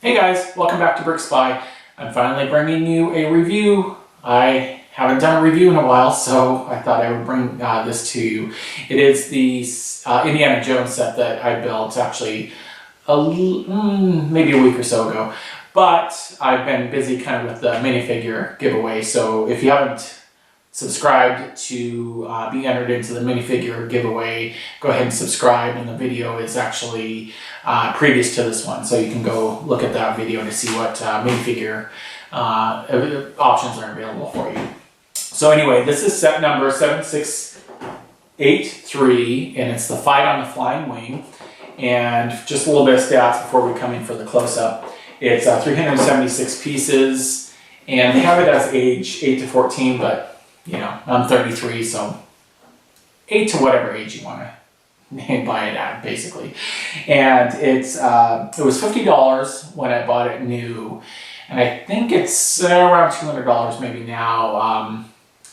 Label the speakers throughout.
Speaker 1: Hey guys, welcome back to BrickSpy. I'm finally bringing you a review. I haven't done a review in a while, so I thought I would bring this to you. It is the Indiana Jones set that I built actually maybe a week or so ago. But I've been busy kind of with the minifigure giveaway, so if you haven't subscribed to be entered into the minifigure giveaway, go ahead and subscribe, and the video is actually previous to this one, so you can go look at that video to see what minifigure options are available for you. So anyway, this is set number 7683, and it's the Fight on the Flying Wing. And just a little bit of stats before we come in for the close-up. It's 376 pieces, and they have it as age 8 to 14, but you know, I'm 33, so 8 to whatever age you want to buy it at, basically. And it was $50 when I bought it new, and I think it's around $200 maybe now,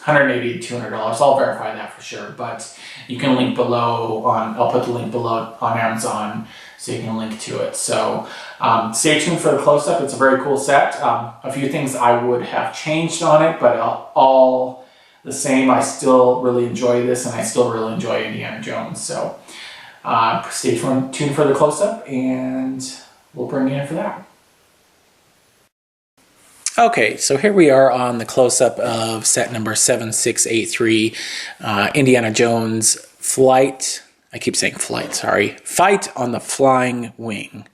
Speaker 1: $180 to $200. I'll verify that for sure, but you can link below I'll put the link below on Amazon so you can link to it. So stay tuned for the close-up. It's a very cool set. A few things I would have changed on it, but all the same, I still really enjoy this, and I still really enjoy Indiana Jones. So stay tuned for the close-up, and we'll bring you in for that. Okay, so here we are on the close-up of set number 7683, Indiana Jones Fight on the Flying Wing.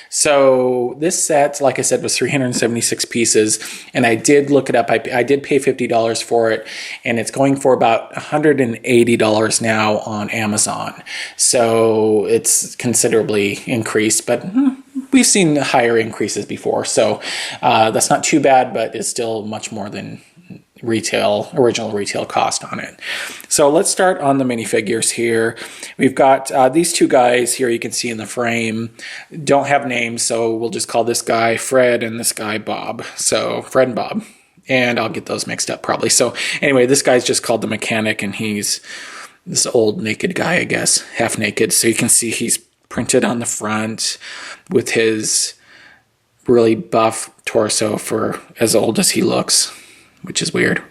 Speaker 1: So this set, like I said, was 376 pieces, and I did look it up. I did pay $50 for it, and it's going for about $180 now on Amazon. So it's considerably increased, but we've seen higher increases before. So that's not too bad, but it's still much more than original retail cost on it. So let's start on the minifigures here. We've got these two guys here you can see in the frame. Don't have names, so we'll just call this guy Fred and this guy Bob. So Fred and Bob. And I'll get those mixed up probably. So anyway, this guy's just called the mechanic, and he's this old naked guy, I guess, half naked. So you can see he's printed on the front with his really buff torso for as old as he looks, which is weird.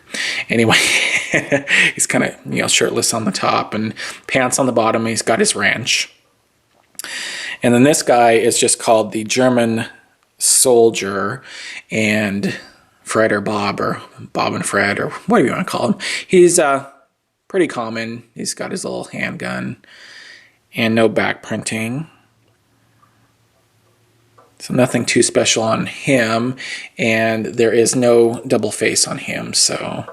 Speaker 1: Anyway, he's kind of, shirtless on the top and pants on the bottom. He's got his wrench. And then this guy is just called the German soldier, and Fred or Bob and Fred, or whatever you want to call him. He's pretty common. He's got his little handgun and no back printing. So nothing too special on him, and there is no double face on him. So,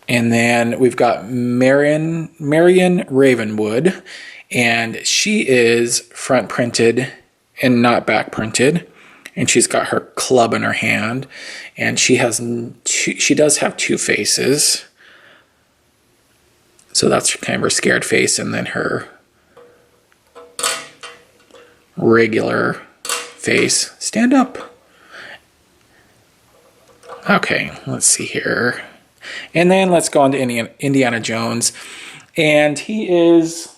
Speaker 1: and then we've got Marion Ravenwood, and she is front printed and not back printed, and she's got her club in her hand, and she does have two faces. So that's kind of her scared face, and then her regular face. Stand up. Okay, let's see here. And then let's go on to Indiana Jones. And he is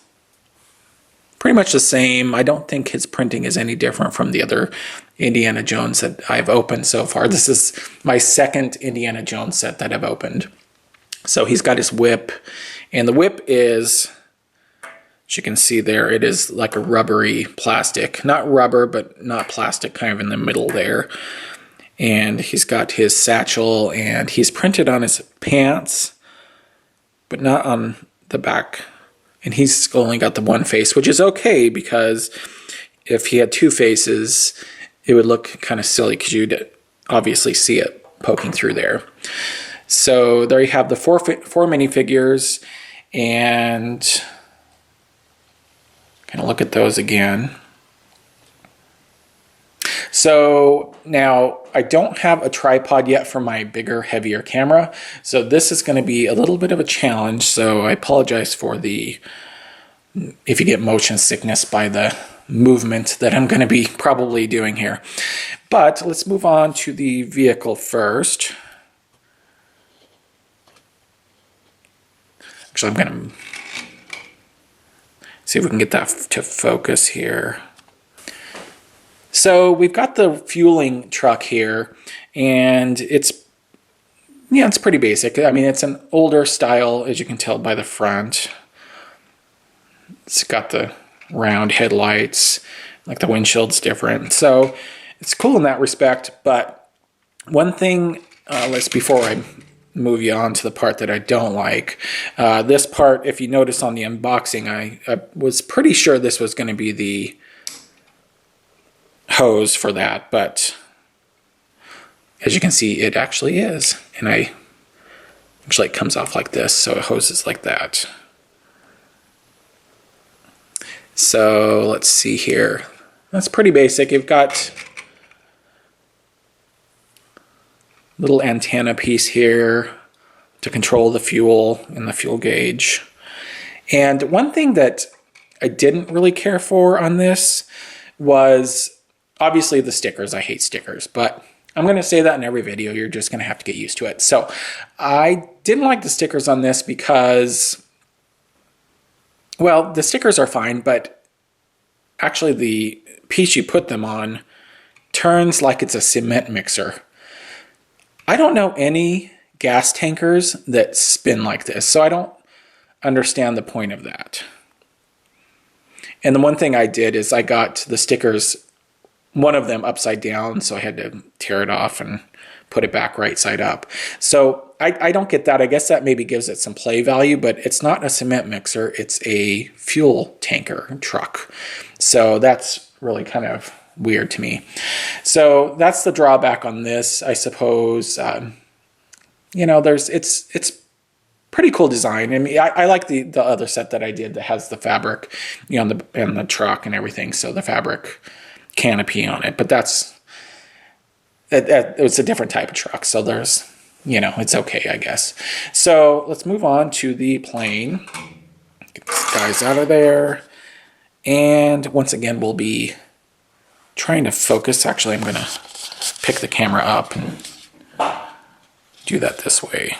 Speaker 1: pretty much the same. I don't think his printing is any different from the other Indiana Jones that I've opened so far. This is my second Indiana Jones set that I've opened. So he's got his whip, and the whip is, as you can see there, it is like a rubbery plastic. Not rubber, but not plastic, kind of in the middle there. And he's got his satchel, and he's printed on his pants, but not on the back. And he's only got the one face, which is okay, because if he had two faces, it would look kind of silly, because you'd obviously see it poking through there. So there you have the four minifigures, and kind of look at those again. So now I don't have a tripod yet for my bigger, heavier camera, so this is going to be a little bit of a challenge. So I apologize for if you get motion sickness by the movement that I'm going to be probably doing here. But let's move on to the vehicle first. Actually, I'm going to See if we can get that to focus here. So we've got the fueling truck here, and it's pretty basic. I mean, it's an older style, as you can tell by the front. It's got the round headlights, like the windshield's different. So it's cool in that respect, but one thing, before I move you on to the part that I don't like. This part, if you notice on the unboxing, I was pretty sure this was going to be the hose for that, but as you can see, it actually is. And actually it comes off like this, so it hoses like that. So let's see here. That's pretty basic. You've got little antenna piece here to control the fuel and the fuel gauge. And one thing that I didn't really care for on this was obviously the stickers. I hate stickers, but I'm going to say that in every video. You're just going to have to get used to it. So I didn't like the stickers on this because, well, the stickers are fine, but actually the piece you put them on turns like it's a cement mixer. I don't know any gas tankers that spin like this, so I don't understand the point of that. And the one thing I did is I got the stickers, one of them upside down, so I had to tear it off and put it back right side up. So I don't get that. I guess that maybe gives it some play value, but it's not a cement mixer. It's a fuel tanker truck. So that's really kind of weird to me. So that's the drawback on this, I suppose. You know, it's pretty cool design. I mean, I like the other set that I did that has the fabric, you know, and the truck and everything. So the fabric canopy on it, but it's a different type of truck. So there's, you know, it's okay, I guess. So let's move on to the plane. Get these guys out of there. And once again, we'll be trying to focus. Actually, I'm going to pick the camera up and do that this way.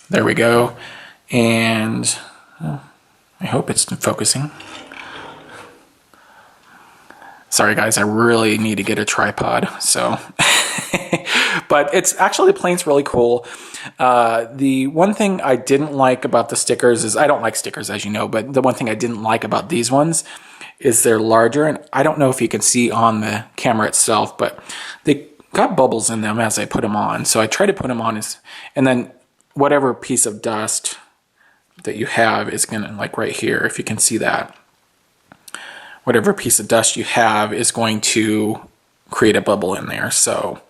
Speaker 1: There we go. And I hope it's focusing. Sorry guys, I really need to get a tripod, so. But it's actually, the plane's really cool. The one thing I didn't like about the stickers is, I don't like stickers as you know, but the one thing I didn't like about these ones is they're larger, and I don't know if you can see on the camera itself, but they got bubbles in them as I put them on. So I try to put them on, and then whatever piece of dust that you have is gonna, like right here, if you can see that, whatever piece of dust you have is going to create a bubble in there. So,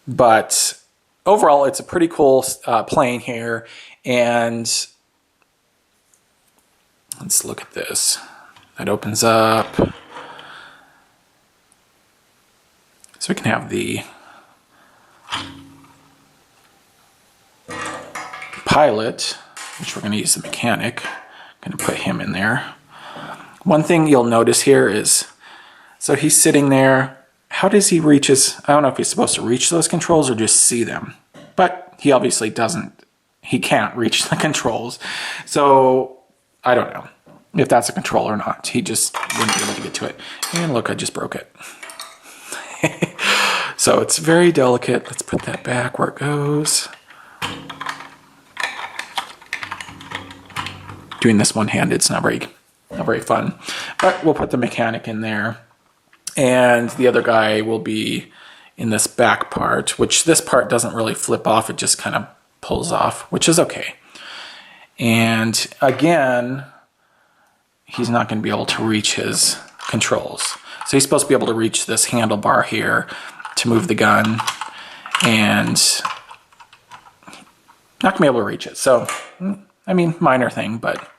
Speaker 1: but overall, it's a pretty cool plane here. And let's look at this. That opens up. So we can have the pilot, which we're going to use the mechanic. I'm going to put him in there. One thing you'll notice here is, so he's sitting there. How does he reach his, I don't know if he's supposed to reach those controls or just see them, but he obviously doesn't, he can't reach the controls. So I don't know if that's a control or not. He just wouldn't be able to get to it. And look, I just broke it. So it's very delicate. Let's put that back where it goes. Doing this one-handed, it's not very fun, but we'll put the mechanic in there, and the other guy will be in this back part, which this part doesn't really flip off, it just kind of pulls off, which is okay. And again, he's not going to be able to reach his controls, so he's supposed to be able to reach this handlebar here to move the gun, and not going to be able to reach it. So I mean, minor thing, but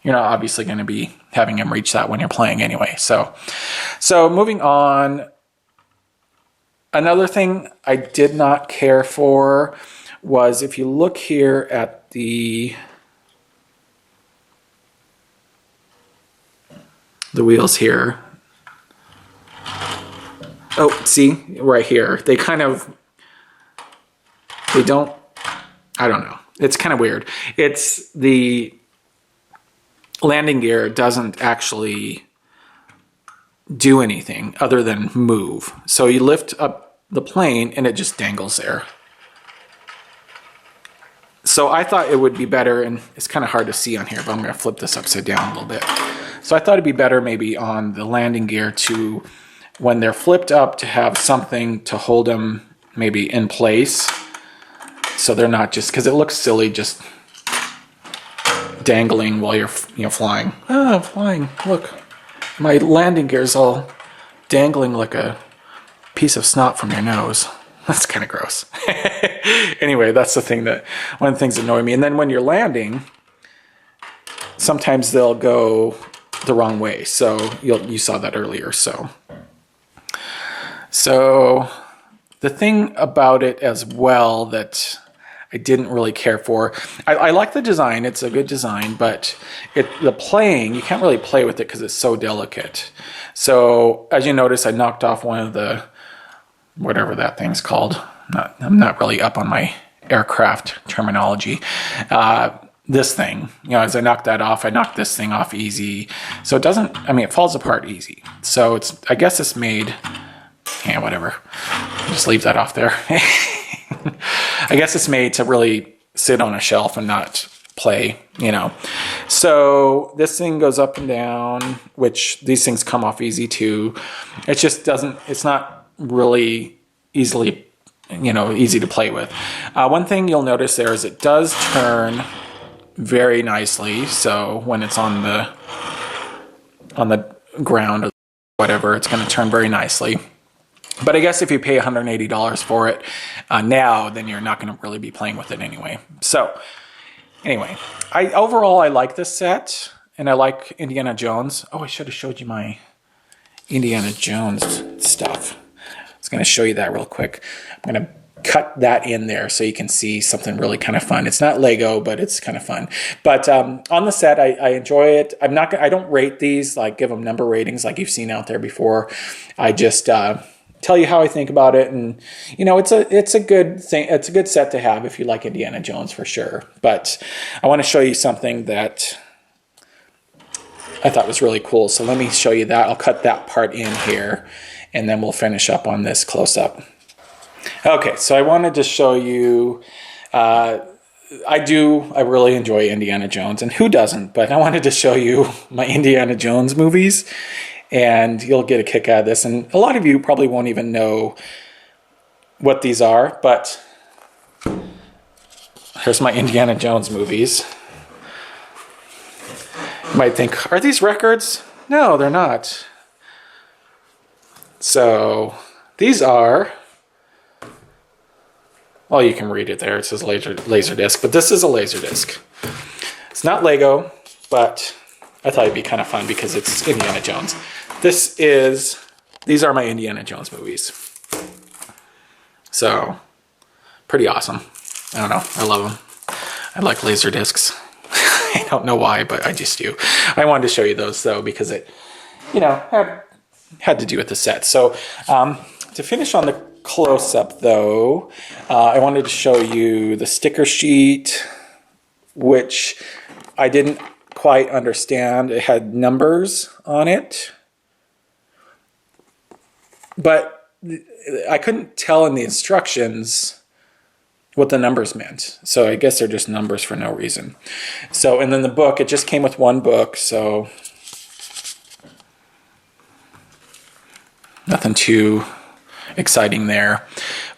Speaker 1: you're not obviously going to be having him reach that when you're playing anyway. So moving on, another thing I did not care for was, if you look here at the wheels here. Oh, see, right here, they kind of they don't, I don't know. It's kind of weird. It's the landing gear doesn't actually do anything other than move. So you lift up the plane and it just dangles there. So I thought it would be better, and it's kind of hard to see on here, but I'm going to flip this upside down a little bit. So I thought it'd be better maybe on the landing gear to, when they're flipped up, to have something to hold them maybe in place. So they're not just, because it looks silly just dangling while you're flying. Ah, I'm flying. Look, my landing gear's all dangling like a piece of snot from your nose. That's kind of gross. Anyway, that's the thing that, one of the things that annoy me. And then when you're landing, sometimes they'll go the wrong way. So you saw that earlier. So the thing about it as well that I didn't really care for, I like the design. It's a good design, but the playing, you can't really play with it because it's so delicate. So as you notice, I knocked off one of the, whatever that thing's called. I'm not really up on my aircraft terminology. This thing, as I knocked that off, I knocked this thing off easy. So it doesn't, it falls apart easy. So I guess it's made, whatever. Just leave that off there. I guess it's made to really sit on a shelf and not play, So this thing goes up and down, which these things come off easy too. It just doesn't, it's not really easy to play with. One thing you'll notice there is it does turn very nicely. So when it's on the ground or whatever, it's going to turn very nicely. But I guess if you pay $180 for it now, then you're not going to really be playing with it anyway. So anyway, overall I like this set, and I like Indiana Jones. Oh, I should have showed you my Indiana Jones stuff. I was going to show you that real quick. I'm going to cut that in there so you can see something really kind of fun. It's not Lego, but it's kind of fun. But on the set, I enjoy it. I don't rate these, like give them number ratings like you've seen out there before. I just tell you how I think about it, and it's a good thing. It's a good set to have if you like Indiana Jones for sure. But I want to show you something that I thought was really cool. So let me show you that. I'll cut that part in here, and then we'll finish up on this close-up. Okay, so I wanted to show you, I really enjoy Indiana Jones, and who doesn't? But I wanted to show you my Indiana Jones movies, and you'll get a kick out of this. And a lot of you probably won't even know what these are, but here's my Indiana Jones movies. You might think, are these records? No, they're not. So these are, well, you can read it there. It says Laserdisc, but this is a Laserdisc. It's not Lego, but I thought it'd be kind of fun because it's Indiana Jones. These are my Indiana Jones movies. So pretty awesome. I don't know. I love them. I like Laserdiscs. I don't know why, but I just do. I wanted to show you those though because it, had to do with the set. So to finish on the close-up though, I wanted to show you the sticker sheet, which I didn't quite understand. It had numbers on it, but I couldn't tell in the instructions what the numbers meant. So I guess they're just numbers for no reason. So, and then the book, it just came with one book, so nothing too exciting there.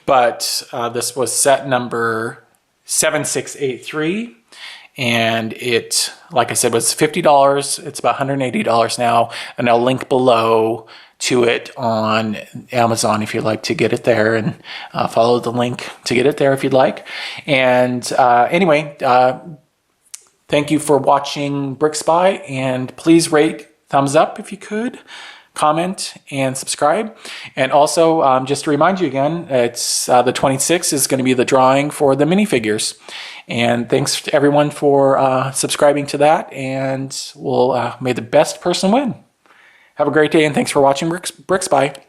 Speaker 1: But this was set number 7683, and it, like I said, was $50. It's about $180 now, and I'll link below to it on Amazon if you'd like to get it there, and follow the link to get it there if you'd like. And anyway, thank you for watching BrickSpy, and please rate, thumbs up if you could, comment, and subscribe. And also, just to remind you again, it's the 26th is going to be the drawing for the minifigures. And thanks to everyone for subscribing to that, and may the best person win. Have a great day, and thanks for watching BrickSpy.